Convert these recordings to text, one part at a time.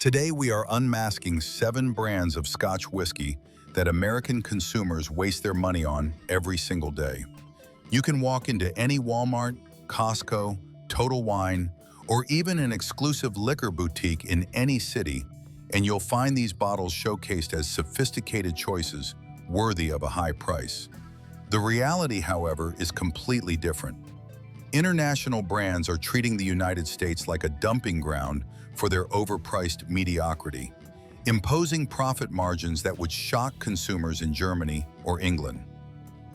Today we are unmasking 7 brands of Scotch whiskey that American consumers waste their money on every single day. You can walk into any Walmart, Costco, Total Wine, or even an exclusive liquor boutique in any city, and you'll find these bottles showcased as sophisticated choices worthy of a high price. The reality, however, is completely different. International brands are treating the United States like a dumping ground for their overpriced mediocrity, imposing profit margins that would shock consumers in Germany or England.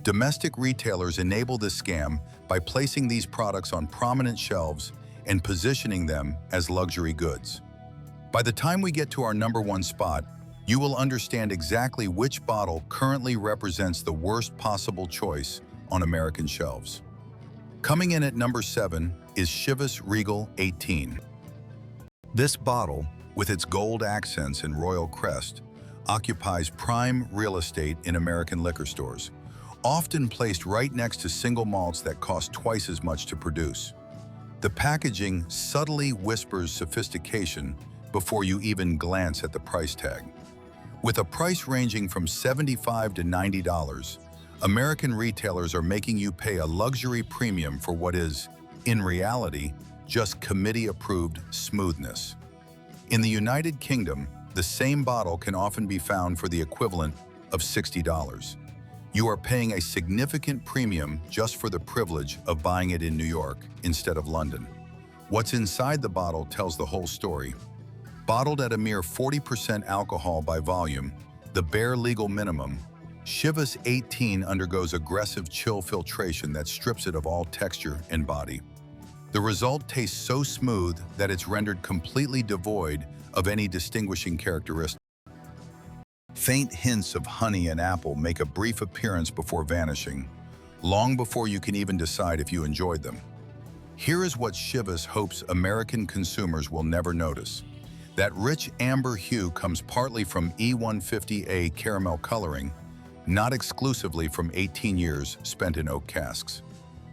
Domestic retailers enable this scam by placing these products on prominent shelves and positioning them as luxury goods. By the time we get to our #1 spot, you will understand exactly which bottle currently represents the worst possible choice on American shelves. Coming in at number 7 is Chivas Regal 18. This bottle, with its gold accents and royal crest, occupies prime real estate in American liquor stores, often placed right next to single malts that cost twice as much to produce. The packaging subtly whispers sophistication before you even glance at the price tag. With a price ranging from $75 to $90, American retailers are making you pay a luxury premium for what is, in reality, just committee-approved smoothness. In the United Kingdom, the same bottle can often be found for the equivalent of $60. You are paying a significant premium just for the privilege of buying it in New York instead of London. What's inside the bottle tells the whole story. Bottled at a mere 40% alcohol by volume, the bare legal minimum, Chivas 18 undergoes aggressive chill filtration that strips it of all texture and body. The result tastes so smooth that it's rendered completely devoid of any distinguishing characteristics. Faint hints of honey and apple make a brief appearance before vanishing, long before you can even decide if you enjoyed them. Here is what Chivas hopes American consumers will never notice. That rich amber hue comes partly from E150A caramel coloring, not exclusively from 18 years spent in oak casks.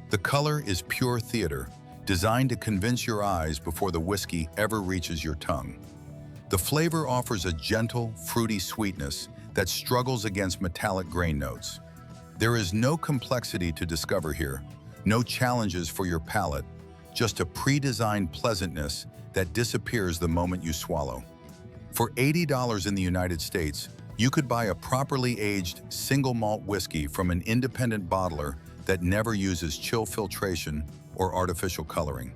The color is pure theater, designed to convince your eyes before the whiskey ever reaches your tongue. The flavor offers a gentle, fruity sweetness that struggles against metallic grain notes. There is no complexity to discover here, no challenges for your palate, just a pre-designed pleasantness that disappears the moment you swallow. For $80 in the United States, you could buy a properly aged single malt whiskey from an independent bottler that never uses chill filtration or artificial coloring.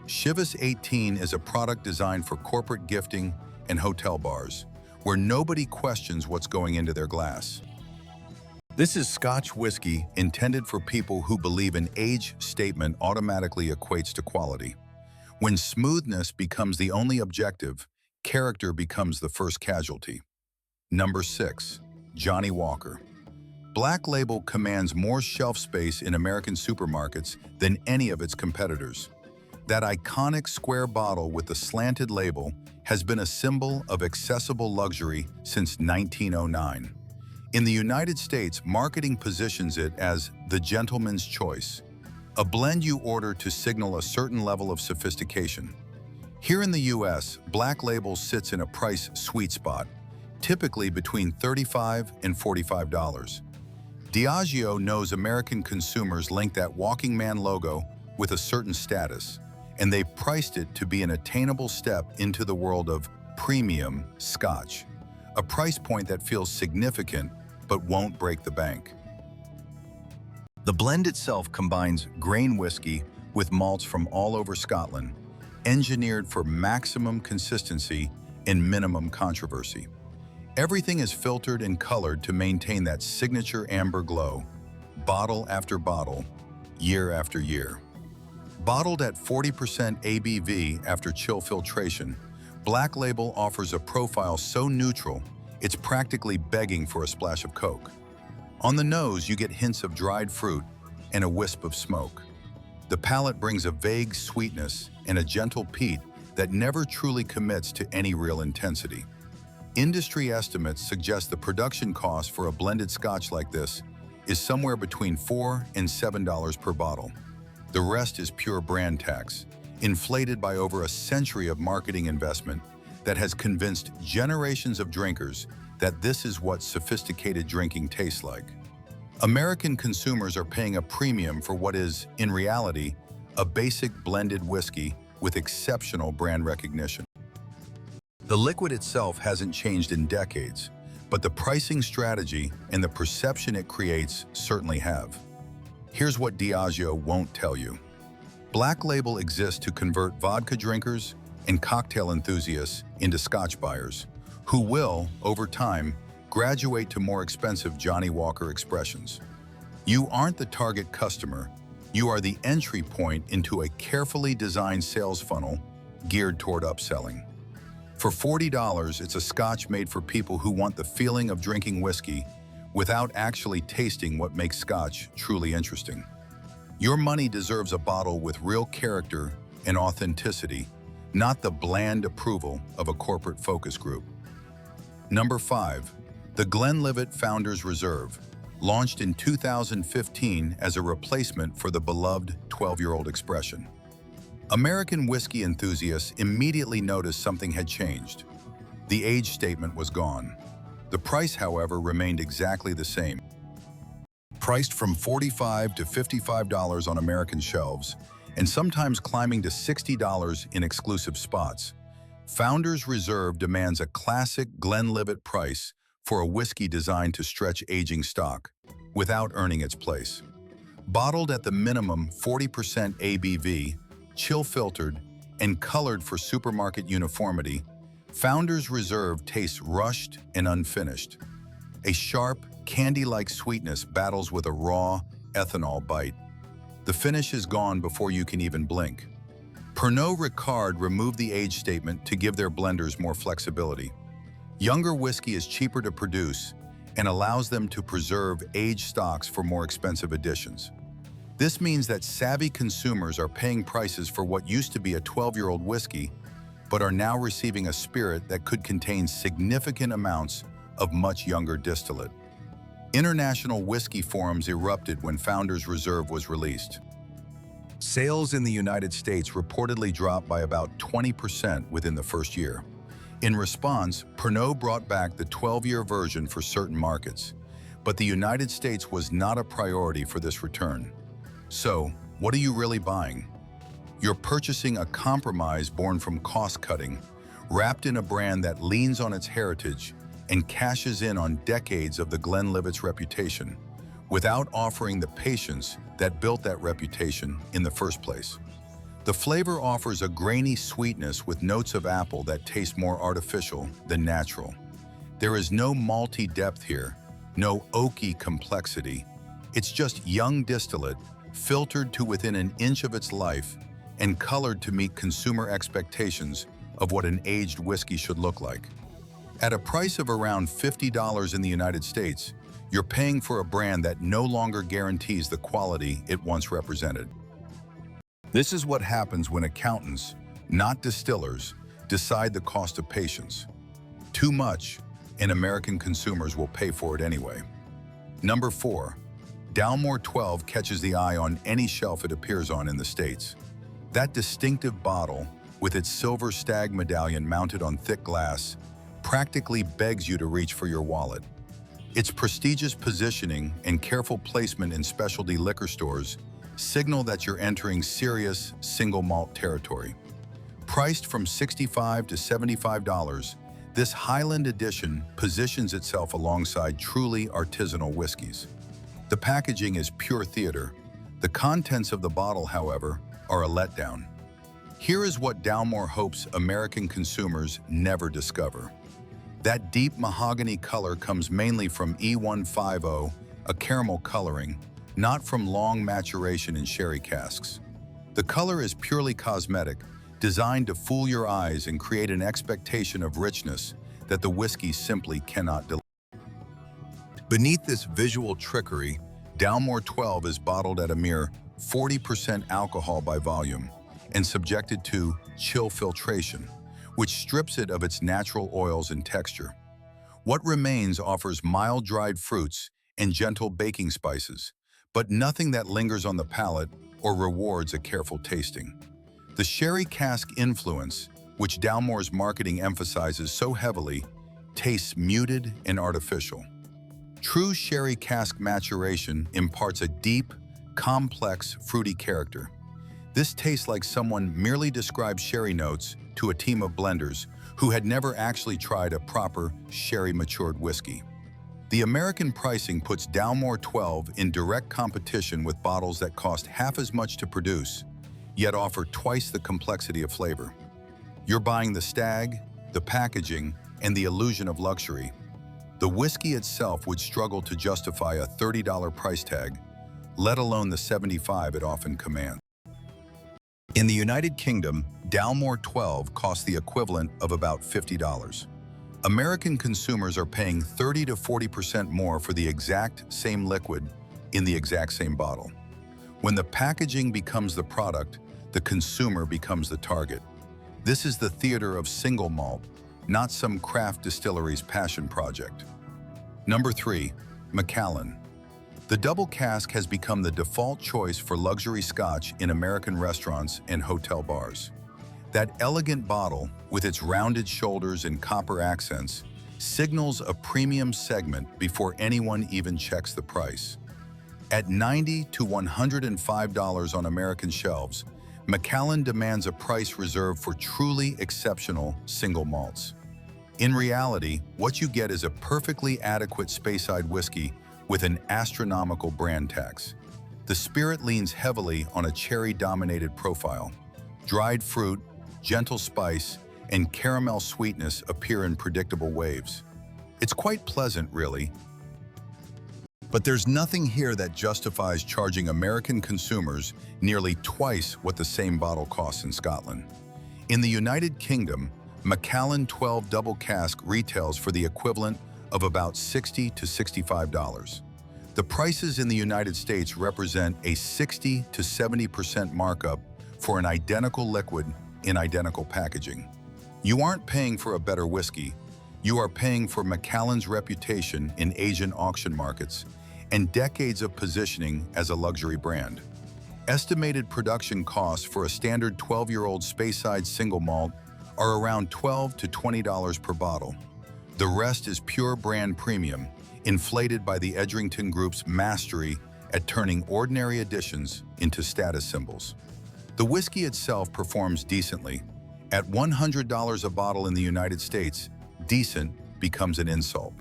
Chivas 18 is a product designed for corporate gifting and hotel bars, where nobody questions what's going into their glass. This is Scotch whiskey intended for people who believe an age statement automatically equates to quality. When smoothness becomes the only objective, character becomes the first casualty. Number 6, Johnnie Walker. Black Label commands more shelf space in American supermarkets than any of its competitors. That iconic square bottle with the slanted label has been a symbol of accessible luxury since 1909. In the United States, marketing positions it as the gentleman's choice, a blend you order to signal a certain level of sophistication. Here in the US, Black Label sits in a price sweet spot, typically between $35 and $45. Diageo knows American consumers link that walking man logo with a certain status, and they've priced it to be an attainable step into the world of premium Scotch, a price point that feels significant but won't break the bank. The blend itself combines grain whiskey with malts from all over Scotland, engineered for maximum consistency and minimum controversy. Everything is filtered and colored to maintain that signature amber glow, bottle after bottle, year after year. Bottled at 40% ABV after chill filtration, Black Label offers a profile so neutral, it's practically begging for a splash of Coke. On the nose, you get hints of dried fruit and a wisp of smoke. The palate brings a vague sweetness and a gentle peat that never truly commits to any real intensity. Industry estimates suggest the production cost for a blended Scotch like this is somewhere between $4 and $7 per bottle. The rest is pure brand tax, inflated by over a century of marketing investment that has convinced generations of drinkers that this is what sophisticated drinking tastes like. American consumers are paying a premium for what is, in reality, a basic blended whiskey with exceptional brand recognition. The liquid itself hasn't changed in decades, but the pricing strategy and the perception it creates certainly have. Here's what Diageo won't tell you. Black Label exists to convert vodka drinkers and cocktail enthusiasts into Scotch buyers, who will, over time, graduate to more expensive Johnny Walker expressions. You aren't the target customer, you are the entry point into a carefully designed sales funnel geared toward upselling. For $40, it's a Scotch made for people who want the feeling of drinking whiskey without actually tasting what makes Scotch truly interesting. Your money deserves a bottle with real character and authenticity, not the bland approval of a corporate focus group. Number 5. The Glenlivet Founders Reserve, launched in 2015 as a replacement for the beloved 12-year-old expression. American whiskey enthusiasts immediately noticed something had changed. The age statement was gone. The price, however, remained exactly the same. Priced from $45 to $55 on American shelves, and sometimes climbing to $60 in exclusive spots, Founders Reserve demands a classic Glenlivet price for a whiskey designed to stretch aging stock, without earning its place. Bottled at the minimum 40% ABV, chill-filtered, and colored for supermarket uniformity, Founders Reserve tastes rushed and unfinished. A sharp, candy-like sweetness battles with a raw, ethanol bite. The finish is gone before you can even blink. Pernod Ricard removed the age statement to give their blenders more flexibility. Younger whiskey is cheaper to produce and allows them to preserve aged stocks for more expensive additions. This means that savvy consumers are paying prices for what used to be a 12-year-old whiskey, but are now receiving a spirit that could contain significant amounts of much younger distillate. International whiskey forums erupted when Founders Reserve was released. Sales in the United States reportedly dropped by about 20% within the first year. In response, Pernod brought back the 12-year version for certain markets, but the United States was not a priority for this return. So, what are you really buying? You're purchasing a compromise born from cost-cutting, wrapped in a brand that leans on its heritage and cashes in on decades of the Glenlivet's reputation, without offering the patience that built that reputation in the first place. The flavor offers a grainy sweetness with notes of apple that taste more artificial than natural. There is no malty depth here, no oaky complexity. It's just young distillate, filtered to within an inch of its life and colored to meet consumer expectations of what an aged whiskey should look like. At a price of around $50 in the United States, you're paying for a brand that no longer guarantees the quality it once represented. This is what happens when accountants, not distillers, decide the cost of patience. Too much, and American consumers will pay for it anyway. Number 4. Dalmore 12 catches the eye on any shelf it appears on in the States. That distinctive bottle, with its silver stag medallion mounted on thick glass, practically begs you to reach for your wallet. Its prestigious positioning and careful placement in specialty liquor stores signal that you're entering serious single malt territory. Priced from $65 to $75, this Highland edition positions itself alongside truly artisanal whiskeys. The packaging is pure theater. The contents of the bottle, however, are a letdown. Here is what Dalmore hopes American consumers never discover. That deep mahogany color comes mainly from E150, a caramel coloring, not from long maturation in sherry casks. The color is purely cosmetic, designed to fool your eyes and create an expectation of richness that the whiskey simply cannot deliver. Beneath this visual trickery, Dalmore 12 is bottled at a mere 40% alcohol by volume and subjected to chill filtration, which strips it of its natural oils and texture. What remains offers mild dried fruits and gentle baking spices, but nothing that lingers on the palate or rewards a careful tasting. The sherry cask influence, which Dalmore's marketing emphasizes so heavily, tastes muted and artificial. True sherry cask maturation imparts a deep, complex, fruity character. This tastes like someone merely described sherry notes to a team of blenders who had never actually tried a proper sherry-matured whiskey. The American pricing puts Dalmore 12 in direct competition with bottles that cost half as much to produce, yet offer twice the complexity of flavor. You're buying the stag, the packaging, and the illusion of luxury. The whiskey itself would struggle to justify a $30 price tag, let alone the $75 it often commands. In the United Kingdom, Dalmore 12 costs the equivalent of about $50. American consumers are paying 30 to 40% more for the exact same liquid in the exact same bottle. When the packaging becomes the product, the consumer becomes the target. This is the theater of single malt, not some craft distillery's passion project. Number 3, Macallan. The double cask has become the default choice for luxury Scotch in American restaurants and hotel bars. That elegant bottle, with its rounded shoulders and copper accents, signals a premium segment before anyone even checks the price. At $90 to $105 on American shelves, Macallan demands a price reserved for truly exceptional single malts. In reality, what you get is a perfectly adequate Speyside whiskey with an astronomical brand tax. The spirit leans heavily on a cherry-dominated profile. Dried fruit, gentle spice, and caramel sweetness appear in predictable waves. It's quite pleasant, really. But there's nothing here that justifies charging American consumers nearly twice what the same bottle costs in Scotland. In the United Kingdom, Macallan 12 double cask retails for the equivalent of about $60 to $65. The prices in the United States represent a 60 to 70% markup for an identical liquid in identical packaging. You aren't paying for a better whiskey, you are paying for Macallan's reputation in Asian auction markets and decades of positioning as a luxury brand. Estimated production costs for a standard 12-year-old Speyside single malt are around $12 to $20 per bottle. The rest is pure brand premium, inflated by the Edrington Group's mastery at turning ordinary additions into status symbols. The whiskey itself performs decently. At $100 a bottle in the United States, decent becomes an insult.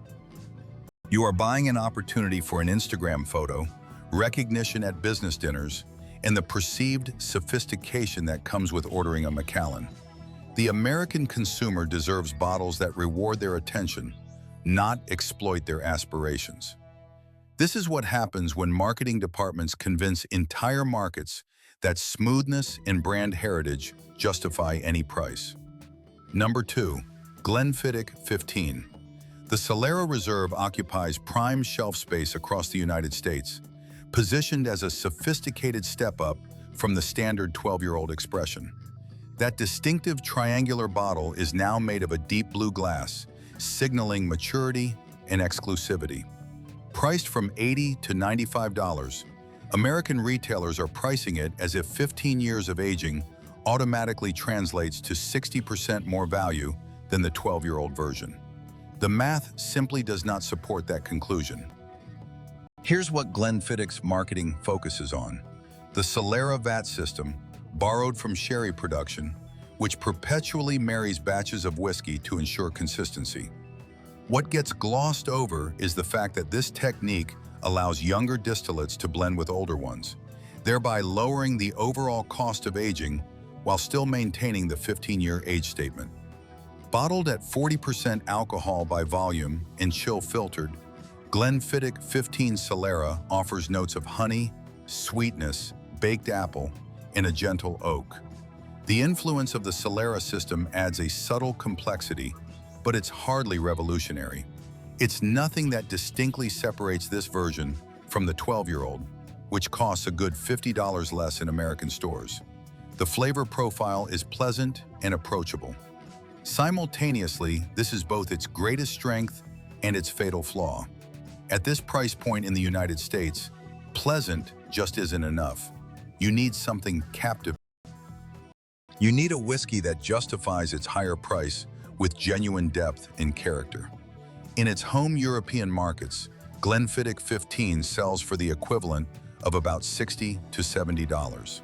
You are buying an opportunity for an Instagram photo, recognition at business dinners, and the perceived sophistication that comes with ordering a Macallan. The American consumer deserves bottles that reward their attention, not exploit their aspirations. This is what happens when marketing departments convince entire markets that smoothness and brand heritage justify any price. Number 2, Glenfiddich 15. The Solera Reserve occupies prime shelf space across the United States, positioned as a sophisticated step up from the standard 12-year-old expression. That distinctive triangular bottle is now made of a deep blue glass, signaling maturity and exclusivity. Priced from $80 to $95, American retailers are pricing it as if 15 years of aging automatically translates to 60% more value than the 12-year-old version. The math simply does not support that conclusion. Here's what Glenfiddich's marketing focuses on: the Solera VAT system, borrowed from sherry production, which perpetually marries batches of whiskey to ensure consistency. What gets glossed over is the fact that this technique allows younger distillates to blend with older ones, thereby lowering the overall cost of aging while still maintaining the 15-year age statement. Bottled at 40% alcohol by volume and chill-filtered, Glenfiddich 15 Solera offers notes of honey, sweetness, baked apple, and a gentle oak. The influence of the Solera system adds a subtle complexity, but it's hardly revolutionary. It's nothing that distinctly separates this version from the 12-year-old, which costs a good $50 less in American stores. The flavor profile is pleasant and approachable. Simultaneously, this is both its greatest strength and its fatal flaw. At this price point in the United States, pleasant just isn't enough. You need something captivating. You need a whiskey that justifies its higher price with genuine depth and character. In its home European markets, Glenfiddich 15 sells for the equivalent of about $60 to $70.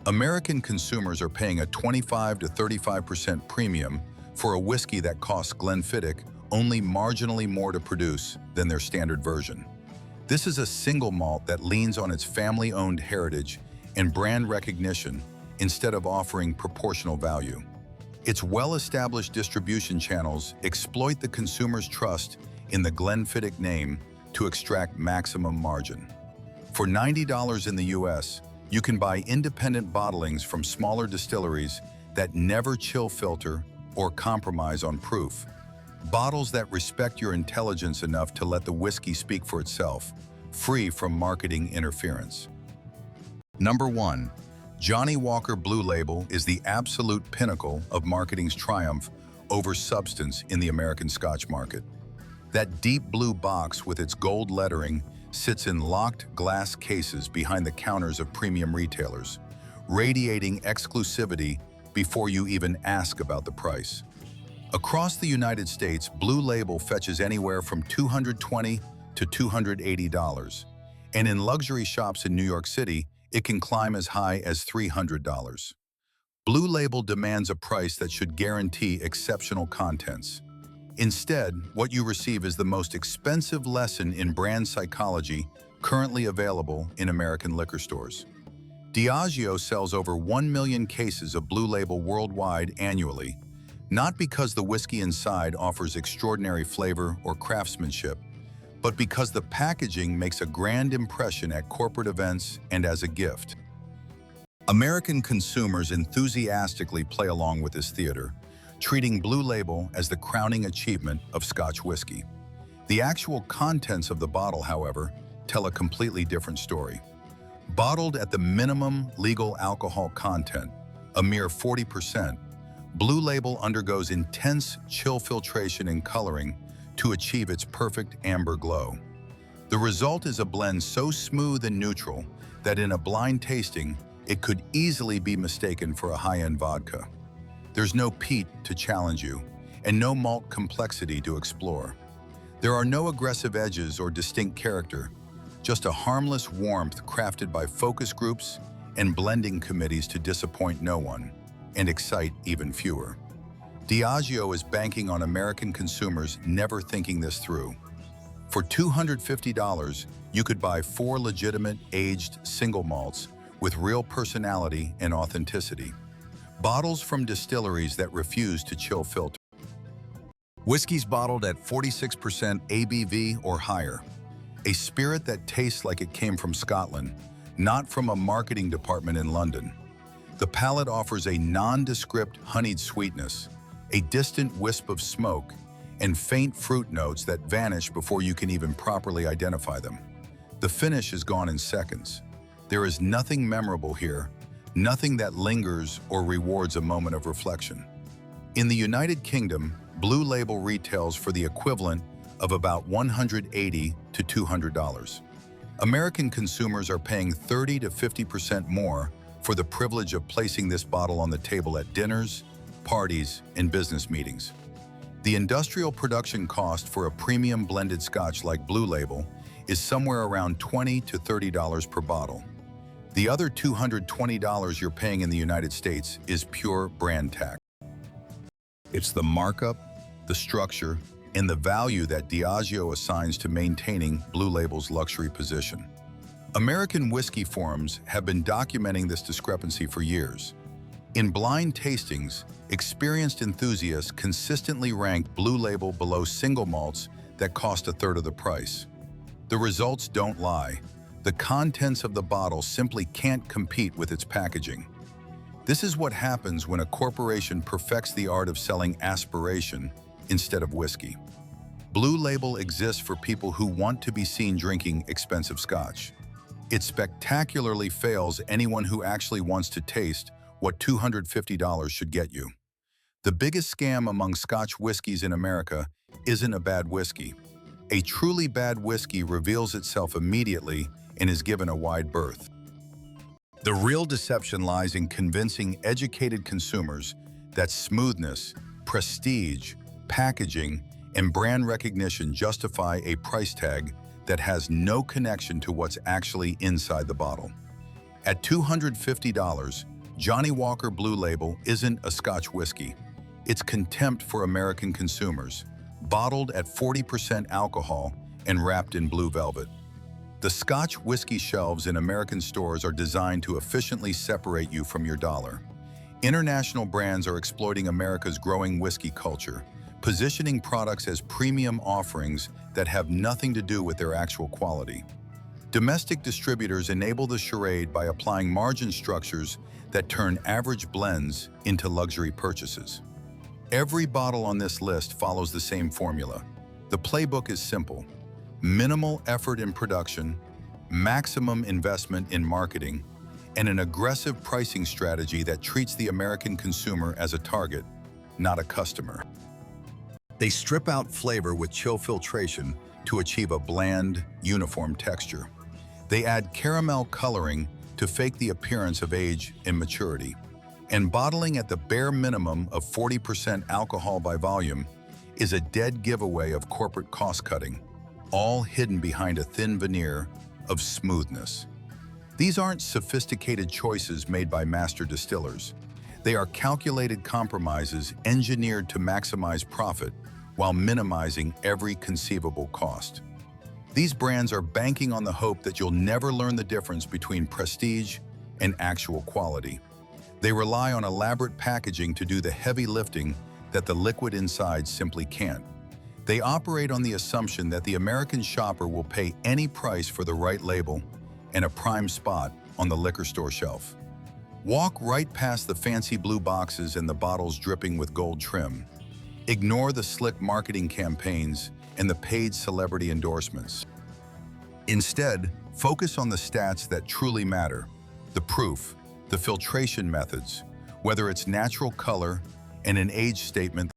American consumers are paying a 25 to 35% premium for a whiskey that costs Glenfiddich only marginally more to produce than their standard version. This is a single malt that leans on its family-owned heritage and brand recognition instead of offering proportional value. Its well-established distribution channels exploit the consumer's trust in the Glenfiddich name to extract maximum margin. For $90 in the US, you can buy independent bottlings from smaller distilleries that never chill filter or compromise on proof. Bottles that respect your intelligence enough to let the whiskey speak for itself, free from marketing interference. Number 1. Johnnie Walker Blue Label is the absolute pinnacle of marketing's triumph over substance in the American Scotch market. That deep blue box with its gold lettering sits in locked glass cases behind the counters of premium retailers, radiating exclusivity before you even ask about the price. Across the United States, Blue Label fetches anywhere from $220 to $280, and in luxury shops in New York City, it can climb as high as $300. Blue Label demands a price that should guarantee exceptional contents. Instead, what you receive is the most expensive lesson in brand psychology currently available in American liquor stores. Diageo sells over 1 million cases of Blue Label worldwide annually, not because the whiskey inside offers extraordinary flavor or craftsmanship, but because the packaging makes a grand impression at corporate events and as a gift. American consumers enthusiastically play along with this theater, treating Blue Label as the crowning achievement of Scotch whiskey. The actual contents of the bottle, however, tell a completely different story. Bottled at the minimum legal alcohol content, a mere 40%, Blue Label undergoes intense chill filtration and coloring to achieve its perfect amber glow. The result is a blend so smooth and neutral that in a blind tasting, it could easily be mistaken for a high-end vodka. There's no peat to challenge you, and no malt complexity to explore. There are no aggressive edges or distinct character, just a harmless warmth crafted by focus groups and blending committees to disappoint no one and excite even fewer. Diageo is banking on American consumers never thinking this through. For $250, you could buy 4 legitimate aged single malts with real personality and authenticity. Bottles from distilleries that refuse to chill filter. Whiskies bottled at 46% ABV or higher. A spirit that tastes like it came from Scotland, not from a marketing department in London. The palate offers a nondescript honeyed sweetness, a distant wisp of smoke, and faint fruit notes that vanish before you can even properly identify them. The finish is gone in seconds. There is nothing memorable here, nothing that lingers or rewards a moment of reflection. In the United Kingdom, Blue Label retails for the equivalent of about $180 to $200. American consumers are paying 30 to 50% more for the privilege of placing this bottle on the table at dinners, parties, and business meetings. The industrial production cost for a premium blended Scotch like Blue Label is somewhere around $20 to $30 per bottle. The other $220 you're paying in the United States is pure brand tax. It's the markup, the structure, and the value that Diageo assigns to maintaining Blue Label's luxury position. American whiskey forums have been documenting this discrepancy for years. In blind tastings, experienced enthusiasts consistently rank Blue Label below single malts that cost a third of the price. The results don't lie. The contents of the bottle simply can't compete with its packaging. This is what happens when a corporation perfects the art of selling aspiration instead of whiskey. Blue Label exists for people who want to be seen drinking expensive Scotch. It spectacularly fails anyone who actually wants to taste what $250 should get you. The biggest scam among Scotch whiskeys in America isn't a bad whiskey. A truly bad whiskey reveals itself immediately and is given a wide berth. The real deception lies in convincing educated consumers that smoothness, prestige, packaging, and brand recognition justify a price tag that has no connection to what's actually inside the bottle. At $250, Johnnie Walker Blue Label isn't a Scotch whiskey. It's contempt for American consumers, bottled at 40% alcohol and wrapped in blue velvet. The Scotch whiskey shelves in American stores are designed to efficiently separate you from your dollar. International brands are exploiting America's growing whiskey culture, positioning products as premium offerings that have nothing to do with their actual quality. Domestic distributors enable the charade by applying margin structures that turn average blends into luxury purchases. Every bottle on this list follows the same formula. The playbook is simple: minimal effort in production, maximum investment in marketing, and an aggressive pricing strategy that treats the American consumer as a target, not a customer. They strip out flavor with chill filtration to achieve a bland, uniform texture. They add caramel coloring to fake the appearance of age and maturity. And bottling at the bare minimum of 40% alcohol by volume is a dead giveaway of corporate cost-cutting, all hidden behind a thin veneer of smoothness. These aren't sophisticated choices made by master distillers. They are calculated compromises engineered to maximize profit while minimizing every conceivable cost. These brands are banking on the hope that you'll never learn the difference between prestige and actual quality. They rely on elaborate packaging to do the heavy lifting that the liquid inside simply can't. They operate on the assumption that the American shopper will pay any price for the right label and a prime spot on the liquor store shelf. Walk right past the fancy blue boxes and the bottles dripping with gold trim. Ignore the slick marketing campaigns and the paid celebrity endorsements. Instead, focus on the stats that truly matter: the proof, the filtration methods, whether it's natural color and an age statement